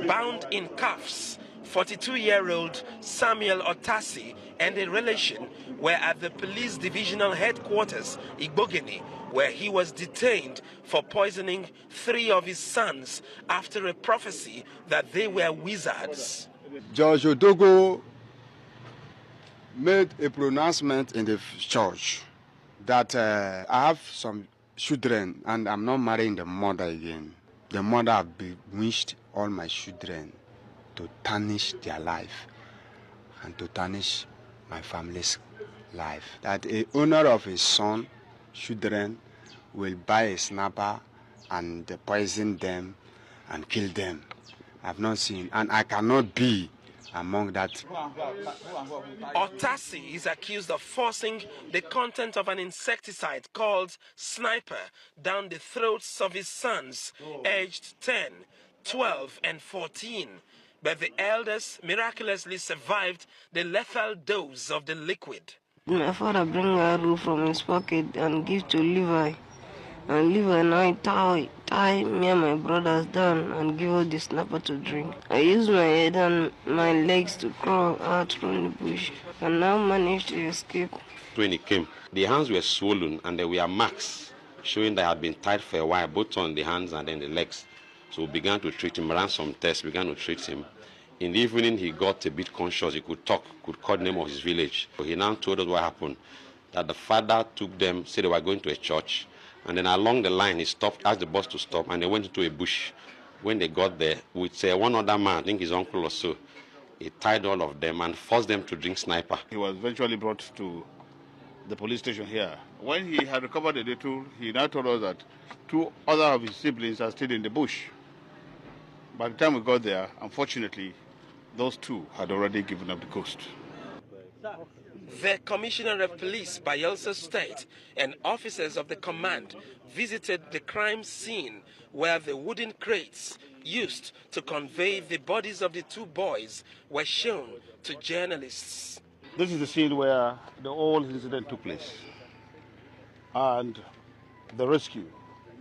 Bound in cuffs, 42-year-old Samuel Otasi and a relation were at the police divisional headquarters, Igboghene, where he was detained for poisoning 3 of his sons after a prophecy that they were wizards. Judge Odogo made a pronouncement in the church that I have some children and I'm not marrying the mother again. The mother have bewitched all my children to tarnish their life and to tarnish my family's life. That a owner of his son, children, will buy a snapper and poison them and kill them. I've not seen, and I cannot be among that. Otasi is accused of forcing the content of an insecticide called Sniper down the throats of his sons, aged 10, 12, and 14. But the elders miraculously survived the lethal dose of the liquid. My father bring a rope from his pocket and give to Levi. And Levi and I tie me and my brothers down and give us the snapper to drink. I use my head and my legs to crawl out from the bush and now managed to escape. When he came, the hands were swollen and there were marks showing that I had been tied for a while, both on the hands and then the legs. So we began to treat him, ran some tests, began to treat him. In the evening, he got a bit conscious. He could talk, could call the name of his village. So he now told us what happened, that the father took them, said they were going to a church, and then along the line, he stopped, asked the bus to stop, and they went into a bush. When they got there, with one other man, I think his uncle or so, he tied all of them and forced them to drink Sniper. He was eventually brought to the police station here. When he had recovered a little, he now told us that 2 other of his siblings are still in the bush. By the time we got there, unfortunately, those 2 had already given up the ghost. The Commissioner of Police, Bayelsa State, and officers of the command visited the crime scene where the wooden crates used to convey the bodies of the 2 boys were shown to journalists. This is the scene where the whole incident took place. And the rescue,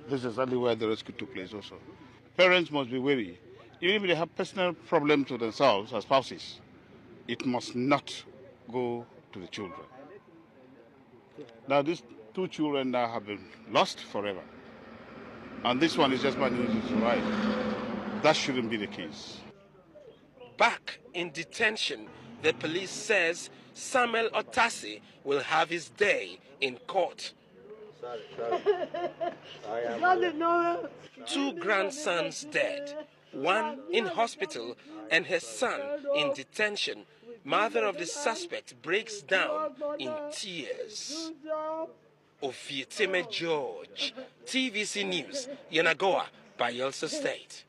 this is exactly where the rescue took place also. Parents must be wary. Even if they have personal problems to themselves as spouses, it must not go to the children. Now these 2 children now have been lost forever. And this one is just managing to survive. That shouldn't be the case. Back in detention, the police says Samuel Otasi will have his day in court. 2 grandsons dead, 1 in hospital and her son in detention. Mother of the suspect breaks down in tears. Pois0ned George, TVC News, Yenagoa, Bayelsa State.